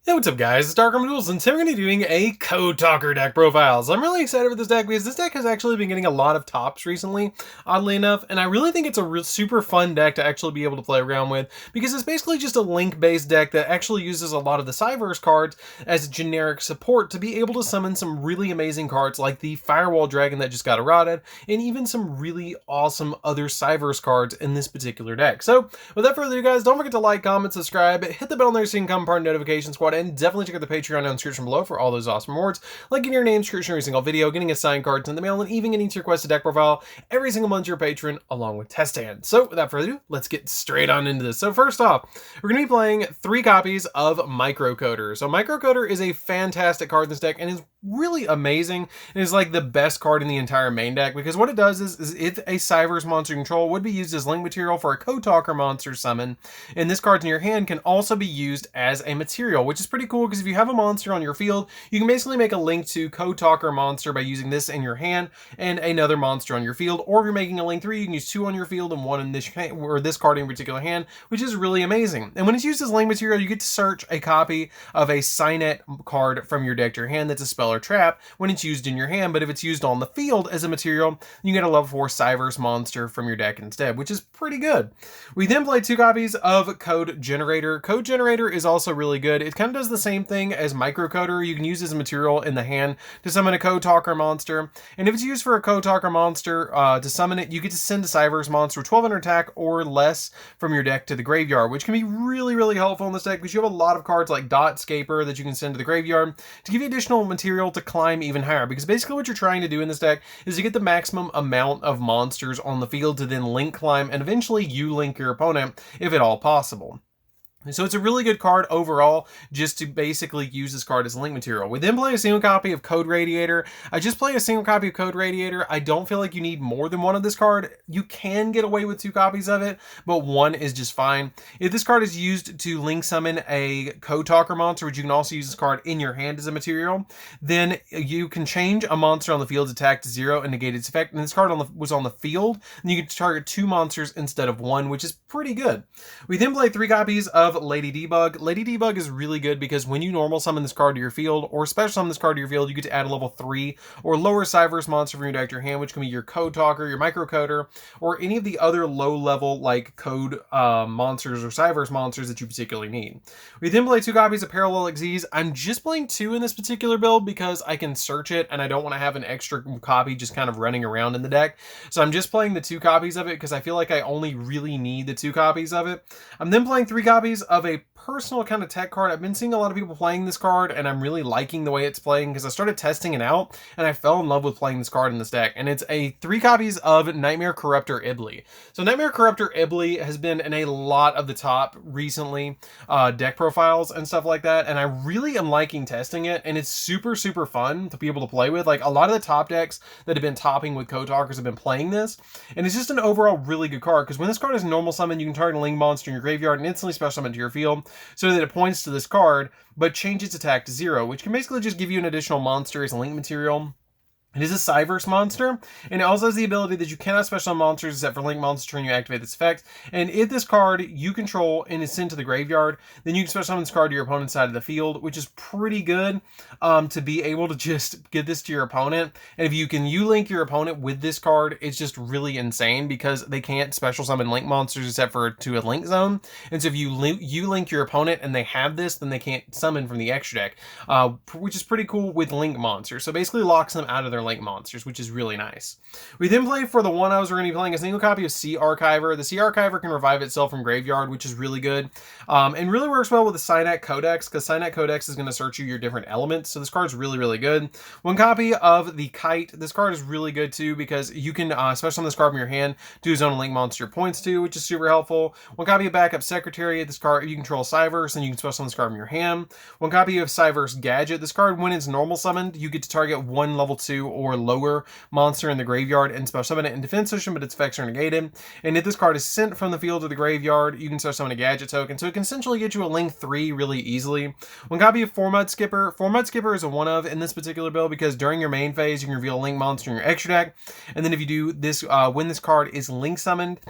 Hey, what's up guys, it's DarkArmedDuelist, and today we're going to be doing a Code Talker deck profiles. I'm really excited for this deck because this deck has actually been getting a lot of tops recently, oddly enough, and I really think it's a super fun deck to actually be able to play around with because it's basically just a link-based deck that actually uses a lot of the Cyberse cards as generic support to be able to summon some really amazing cards like the Firewall Dragon that just got eroded, and even some really awesome other Cyberse cards in this particular deck. So, without further ado guys, don't forget to like, comment, subscribe, hit the bell there so you can come part of the notification squad, and definitely check out the Patreon down in the description below for all those awesome rewards, like getting your name description every single video, getting assigned cards in the mail, and even getting to request a deck profile every single month to your patron, along with test hands. So without further ado, let's get straight on into this. So first off, we're going to be playing 3 copies of Microcoder. So Microcoder is a fantastic card in this deck and is really amazing and is like the best card in the entire main deck because what it does is if a Cyberse monster control would be used as link material for a Code Talker monster summon, and this card in your hand can also be used as a material, which is pretty cool because if you have a monster on your field, you can basically make a link to Code Talker monster by using this in your hand and another monster on your field, or if you're making a link 3, you can use 2 on your field and 1 in this or this card in particular hand, which is really amazing. And when it's used as link material, you get to search a copy of a Signet card from your deck to your hand that's a spell or trap when it's used in your hand, but if it's used on the field as a material, you get a level 4 Cyberse monster from your deck instead, which is pretty good. We then play 2 copies of Code Generator. Code Generator is also really good. It kind of does the same thing as Microcoder. You can use as a material in the hand to summon a Code Talker monster, and if it's used for a Code Talker monster to summon it, you get to send a Cyberse monster with 1200 attack or less from your deck to the graveyard, which can be really helpful in this deck because you have a lot of cards like Dotscaper that you can send to the graveyard to give you additional material to climb even higher, because basically what you're trying to do in this deck is to get the maximum amount of monsters on the field to then link climb and eventually you link your opponent if at all possible. So it's a really good card overall, just to basically use this card as link material. We then play a single copy of Code Radiator. I just play a single copy of Code Radiator. I don't feel like you need more than 1 of this card. You can get away with 2 copies of it, but 1 is just fine. If this card is used to link summon a Code Talker monster, which you can also use this card in your hand as a material, then you can change a monster on the field's attack to 0 and negate its effect. And this card was on the field, and you can target 2 monsters instead of 1, which is pretty good. We then play 3 copies of Lady Debug. Lady Debug is really good because when you normal summon this card to your field or special summon this card to your field, you get to add a level 3 or lower Cyberse monster from your deck to your hand, which can be your Code Talker, your Microcoder, or any of the other low level like code monsters or Cyberse monsters that you particularly need. We then play 2 copies of Parallel Xyz. I'm just playing 2 in this particular build because I can search it and I don't want to have an extra copy just kind of running around in the deck. So I'm just playing the 2 copies of it because I feel like I only really need the 2 copies of it. I'm then playing 3 copies of a personal kind of tech card. I've been seeing a lot of people playing this card and I'm really liking the way it's playing because I started testing it out and I fell in love with playing this card in this deck, and it's a 3 copies of Nightmare Corruptor Ibly. So Nightmare Corruptor Ibly has been in a lot of the top recently deck profiles and stuff like that, and I really am liking testing it, and it's super fun to be able to play with. Like a lot of the top decks that have been topping with Code Talkers have been playing this, and it's just an overall really good card because when this card is normal summon, you can target a link monster in your graveyard and instantly special summon to your field so that it points to this card, but change its attack to 0, which can basically just give you an additional monster as a link material. It is a Cyberse monster, and it also has the ability that you cannot special summon monsters except for link monster turn you activate this effect. And if this card you control and is sent to the graveyard, then you can special summon this card to your opponent's side of the field, which is pretty good to be able to just get this to your opponent. And if you can link your opponent with this card, it's just really insane because they can't special summon link monsters except for to a link zone. And so if you link your opponent and they have this, then they can't summon from the extra deck, which is pretty cool with link monsters. So basically locks them out of their link monsters, which is really nice. We then play for the 1 hours we're going to be playing a single copy of Sea Archiver. The Sea Archiver can revive itself from graveyard, which is really good, and really works well with the Signet Codex because Signet Codex is going to search you your different elements. So this card's really good. 1 copy of the Kite. This card is really good too because you can special on this card from your hand to his own link monster points to, which is super helpful. 1 copy of Backup Secretariat. This card you control Cyberse and you can special on this card from your hand. 1 copy of Cyberse Gadget. This card, when it's normal summoned, you get to target 1 level 2 or lower monster in the graveyard and special summon it in defense position, but its effects are negated. And if this card is sent from the field to the graveyard, you can special summon a gadget token. So it can essentially get you a link 3 really easily. One copy of Formud Skipper. Formud Skipper is a one of in this particular build because during your main phase, you can reveal a link monster in your extra deck. And then if you do this, when this card is link summoned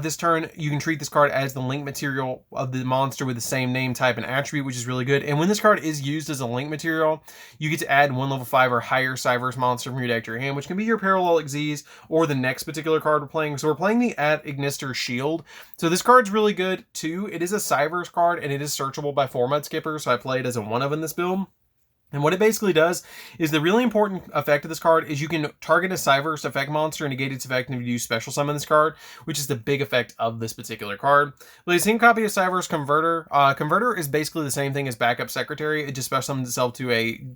this turn, you can treat this card as the link material of the monster with the same name, type, and attribute, which is really good. And when this card is used as a link material, you get to add one level 5 or higher Cyberse monster from your deck to your hand, which can be your Parallel Xyz or the next particular card we're playing. So we're playing the Ignister Shield. So this card's really good too. It is a Cyberse card and it is searchable by Formud Skipper, so I play it as a one of in this build. And what it basically does is the really important effect of this card is you can target a Cyberse effect monster and negate its effect if you use special summon this card, which is the big effect of this particular card. The same copy of Cyberse Converter. Converter is basically the same thing as Backup Secretary. It just special summons itself to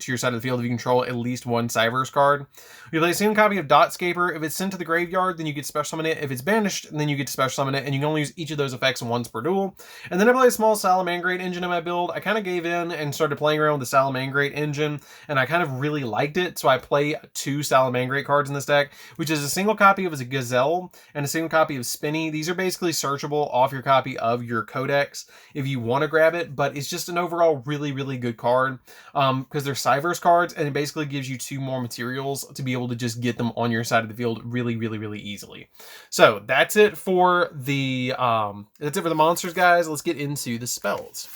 your side of the field if you control at least one Cyberse card. You play the same copy of Dotscaper. If it's sent to the graveyard, then you get to special summon it. If it's banished, then you get to special summon it, and you can only use each of those effects once per duel. And then I play a small Salamangrate engine in my build. I kind of gave in and started playing around with the Salamangrate engine, and I kind of really liked it, so I play 2 Salamangrate cards in this deck, which is a single copy of a Gazelle and a single copy of Spinny. These are basically searchable off your copy of your Codex if you want to grab it, but it's just an overall really, really good card because they're Cyberse cards, and it basically gives you 2 more materials to be able to just get them on your side of the field really, really, really easily. So that's it for the monsters, guys. Let's get into the spells.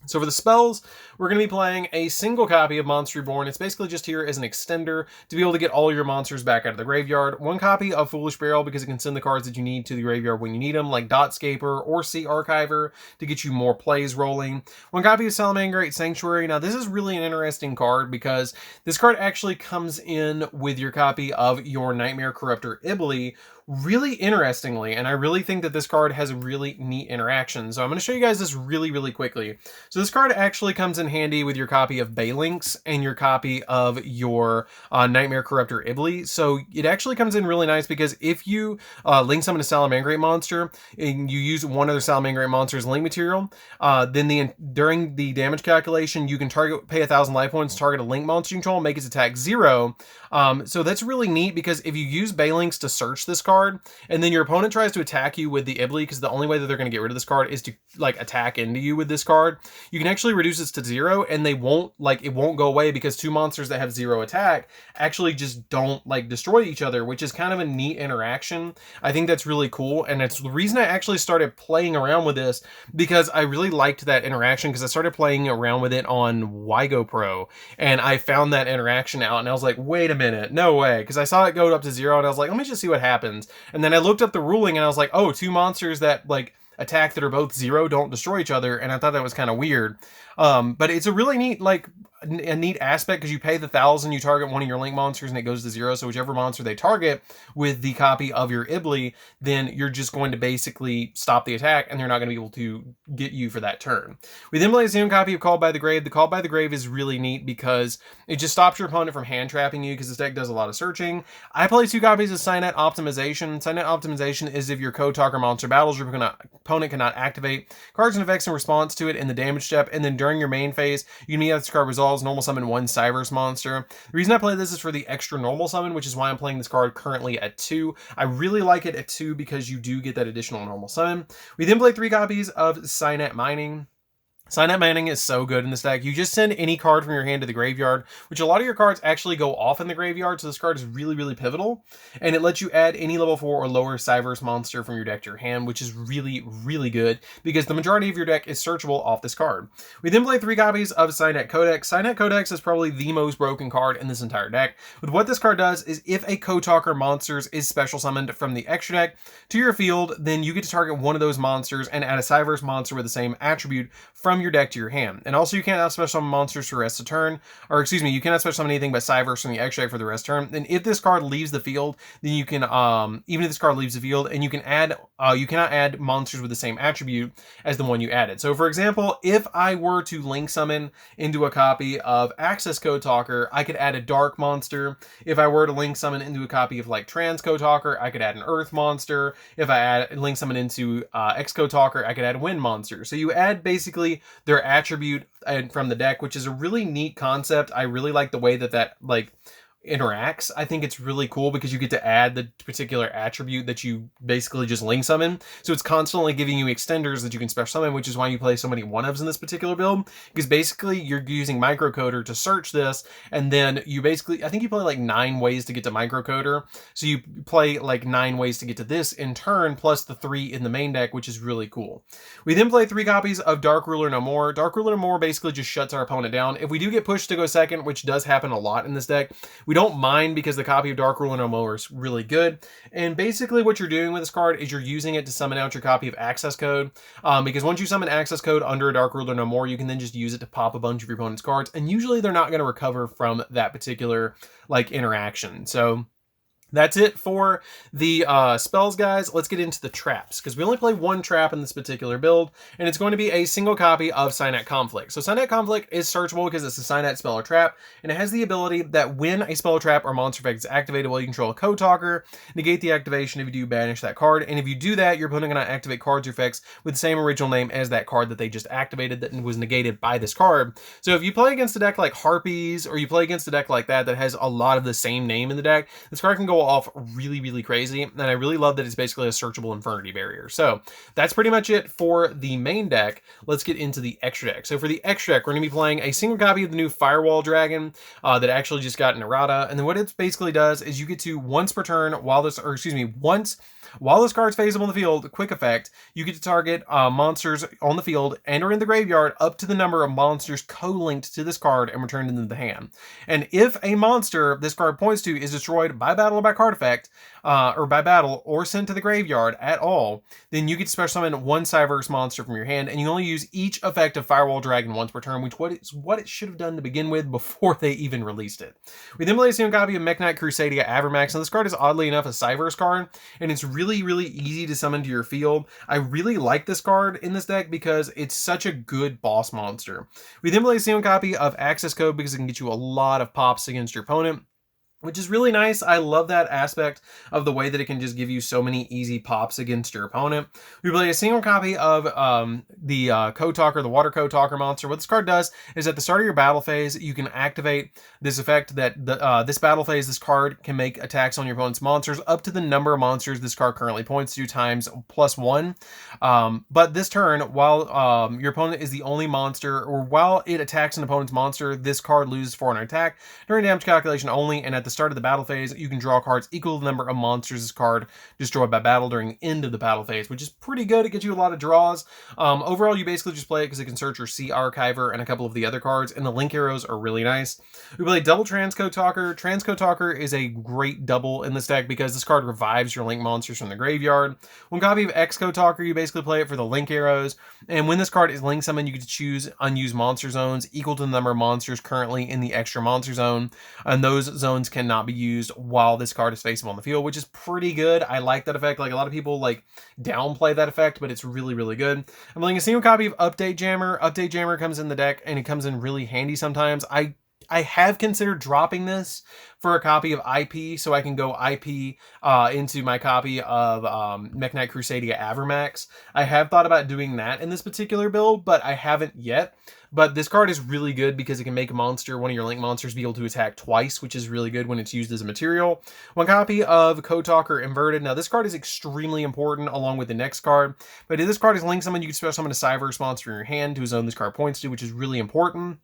So for the spells, we're going to be playing a single copy of Monster Reborn. It's basically just here as an extender to be able to get all your monsters back out of the graveyard. One copy of Foolish Burial because it can send the cards that you need to the graveyard when you need them, like Dotscaper or Sea Archiver to get you more plays rolling. One copy of Salamangrate Sanctuary. Now this is really an interesting card because this card actually comes in with your copy of your Nightmare Corruptor Ibly, really interestingly, and I really think that this card has a really neat interaction. So I'm going to show you guys this really, really quickly. So this card actually comes in handy with your copy of Balinx and your copy of your Nightmare Corruptor Ibly. So it actually comes in really nice because if you link summon a Salamangrate monster and you use one of the Salamangrate monster's link material, then during the damage calculation, you can pay 1,000 life points, target a link monster you control, make its attack 0. So that's really neat because if you use Balinx to search this card, and then your opponent tries to attack you with the Ibly, because the only way that they're going to get rid of this card is to like attack into you with this card, you can actually reduce this to 0, and it won't go away because 2 monsters that have 0 attack actually just don't destroy each other, which is kind of a neat interaction. I think that's really cool, and it's the reason I actually started playing around with this, because I really liked that interaction, because I started playing around with it on Yugioh Pro, and I found that interaction out, and I was like, wait a minute, no way, because I saw it go up to 0, and I was like, let me just see what happens. And then I looked up the ruling and I was like, oh, 2 monsters that attack that are both 0 don't destroy each other, and I thought that was kind of weird. But it's a really neat a neat aspect because you pay the 1,000, you target one of your link monsters and it goes to 0. So whichever monster they target with the copy of your Ibly, then you're just going to basically stop the attack and they're not going to be able to get you for that turn. We then play a second copy of Called by the Grave. The Called by the Grave is really neat because it just stops your opponent from hand trapping you because this deck does a lot of searching. I play 2 copies of Cynet Optimization. Cynet Optimization is if your Code Talker monster battles, your opponent cannot activate cards and effects in response to it in the damage step, and then during your main phase, you can immediately this card resolves, normal summon 1 Cyberse monster. The reason I play this is for the extra normal summon, which is why I'm playing this card currently at 2. I really like it at 2 because you do get that additional normal summon. We then play 3 copies of Cynet Mining. Cynet Manning is so good in this deck. You just send any card from your hand to the graveyard, which a lot of your cards actually go off in the graveyard, so this card is really, really pivotal. And it lets you add any level 4 or lower Cyberse monster from your deck to your hand, which is really, really good because the majority of your deck is searchable off this card. We then play 3 copies of Cynet Codex. Cynet Codex is probably the most broken card in this entire deck. But what this card does is if a Code Talker monsters is special summoned from the extra deck to your field, then you get to target one of those monsters and add a Cyberse monster with the same attribute from your deck to your hand. And also you cannot special summon monsters for the rest of the turn, or excuse me, you cannot special summon anything but Cyberse from the extra deck for the rest of the turn. And if this card leaves the field, then you can even if this card leaves the field, and you can add you cannot add monsters with the same attribute as the one you added. So for example, if I were to link summon into a copy of Access Code Talker, I could add a Dark monster. If I were to link summon into a copy of Trans Code Talker, I could add an Earth monster. If I add link summon into X Code Talker, I could add a Wind monster. So you add basically their attribute from the deck, which is a really neat concept. I really like the way that interacts, I think it's really cool because you get to add the particular attribute that you basically just link summon. So it's constantly giving you extenders that you can special summon, which is why you play so many one-ofs in this particular build, because basically you're using microcoder to search this, and then you basically, I think you play like 9 ways to get to microcoder. So you play like 9 ways to get to this in turn, plus the 3 in the main deck, which is really cool. We then play 3 copies of Dark Ruler No More. Dark Ruler No More basically just shuts our opponent down. If we do get pushed to go second, which does happen a lot in this deck, we don't mind because the copy of Dark Ruler No More is really good. And basically what you're doing with this card is you're using it to summon out your copy of Access Code. Because once you summon Access Code under a Dark Ruler No More, you can then just use it to pop a bunch of your opponent's cards. And usually they're not going to recover from that particular like interaction. So that's it for the spells, guys. Let's get into the traps, because we only play 1 trap in this particular build, and it's going to be a single copy of Synat Conflict. So Synat Conflict is searchable because it's a Synat spell or trap, and it has the ability that when a spell or trap or monster effect is activated while you control a Code Talker, negate the activation. If you do, banish that card, and if you do that, your opponent cannot activate cards or effects with the same original name as that card that they just activated that was negated by this card. So if you play against a deck like Harpies, or you play against a deck like that has a lot of the same name in the deck, this card can go off really crazy, and I really love that it's basically a searchable Infernity Barrier. So that's pretty much it for the main deck. Let's get into the extra deck. So for the extra deck, we're going to be playing a single copy of the new Firewall Dragon that actually just got an errata, and then what it basically does is you get to once per turn while this card's phase on the field, quick effect, you get to target monsters on the field and or in the graveyard up to the number of monsters co-linked to this card and returned into the hand. And if a monster this card points to is destroyed by battle or by card effect, or by battle, or sent to the graveyard at all, then you get to special summon 1 Cyberse monster from your hand, and you only use each effect of Firewall Dragon once per turn, which is what it should have done to begin with before they even released it. We then play a single copy of Mekk-Knight Crusadia Avermax, and this card is oddly enough a Cyberse card, and it's really easy to summon to your field. I really like this card in this deck because it's such a good boss monster. We then play a single copy of Access Code because it can get you a lot of pops against your opponent, which is really nice. I love that aspect of the way that it can just give you so many easy pops against your opponent. We play a single copy of the Code Talker, the Water Code Talker monster. What this card does is at the start of your battle phase, you can activate this effect that this battle phase, this card can make attacks on your opponent's monsters up to the number of monsters this card currently points to times +1. But this turn, while your opponent is the only monster, or while it attacks an opponent's monster, this card loses 4 on attack during damage calculation only, and at the start of the battle phase, you can draw cards equal to the number of monsters this card destroyed by battle during the end of the battle phase, which is pretty good. It gets you a lot of draws. Overall, you basically just play it because it can search your Sea Archiver and a couple of the other cards, and the link arrows are really nice. We play double Transcode Talker. Transcode Talker is a great double in this deck because this card revives your link monsters from the graveyard. 1 copy of X-Code Talker, you basically play it for the link arrows, and when this card is link summoned, you get to choose unused monster zones equal to the number of monsters currently in the extra monster zone, and those zones cannot be used while this card is facing on the field, which is pretty good. I like that effect. Like, a lot of people like downplay that effect, but it's really good. I'm playing a single copy of Update Jammer. Update Jammer comes in the deck, and it comes in really handy sometimes. I have considered dropping this for a copy of IP, so I can go IP into my copy of Mekk-Knight Crusadia Avermax. I have thought about doing that in this particular build, but I haven't yet. But this card is really good because it can make a monster, one of your link monsters, be able to attack twice, which is really good when it's used as a material. 1 copy of Code Talker Inverted. Now, this card is extremely important along with the next card. But if this card is link summoned, you can special summon a Cyberse monster in your hand to zone this card points to, which is really important.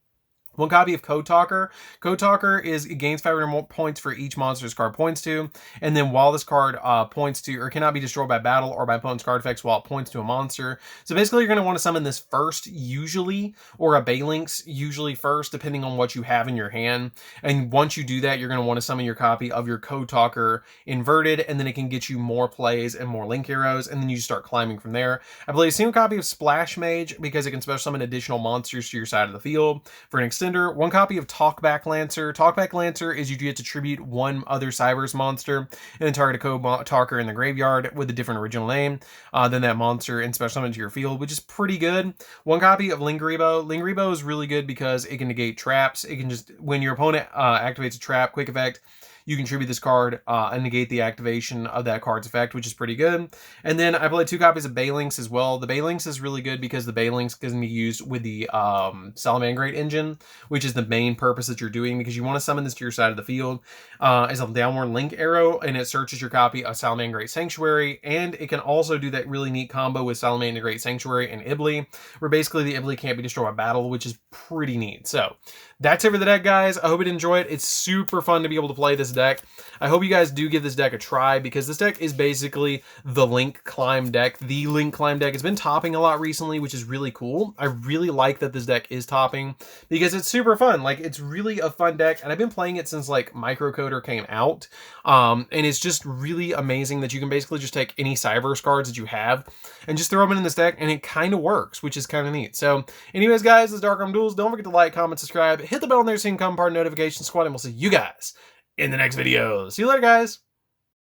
1 copy of Code Talker. Code Talker is it gains 500 points for each monster this card points to, and then while this card points to, or cannot be destroyed by battle or by opponent's card effects while it points to a monster. So basically, you're going to want to summon this first, usually, or a Balinx, usually first, depending on what you have in your hand. And once you do that, you're going to want to summon your copy of your Code Talker Inverted, and then it can get you more plays and more link arrows, and then you start climbing from there. I play a single copy of Splash Mage because it can special summon additional monsters to your side of the field for an extended. 1 copy of Talkback Lancer. Talkback Lancer is you get to tribute 1 other Cyberse monster and then target a Code Talker in the graveyard with a different original name than that monster and special summon to your field, which is pretty good. 1 copy of Lingribo. Lingribo is really good because it can negate traps. It can just, when your opponent activates a trap, quick effect, you can tribute this card and negate the activation of that card's effect, which is pretty good. And then I played 2 copies of Balinx as well. The Balinx is really good because the Balinx can be used with the Salamangreat engine, which is the main purpose that you're doing, because you want to summon this to your side of the field as a downward link arrow, and it searches your copy of Salamangreat Sanctuary, and it can also do that really neat combo with Salamangreat Sanctuary and Ibly, where basically the Ibly can't be destroyed by battle, which is pretty neat. So that's it for the deck, guys. I hope you enjoy it. It's super fun to be able to play this deck. I hope you guys do give this deck a try, because this deck is basically the Link Climb deck. The Link Climb deck has been topping a lot recently, which is really cool. I really like that this deck is topping because it's super fun. Like, it's really a fun deck, and I've been playing it since like Microcoder came out. And it's just really amazing that you can basically just take any Cyberse cards that you have and just throw them in this deck, and it kind of works, which is kind of neat. So anyways, guys, this is DarkArmedDuelist. Don't forget to like, comment, subscribe, hit the bell on there so you can become part of the notification squad, and we'll see you guys in the next video. See you later, guys.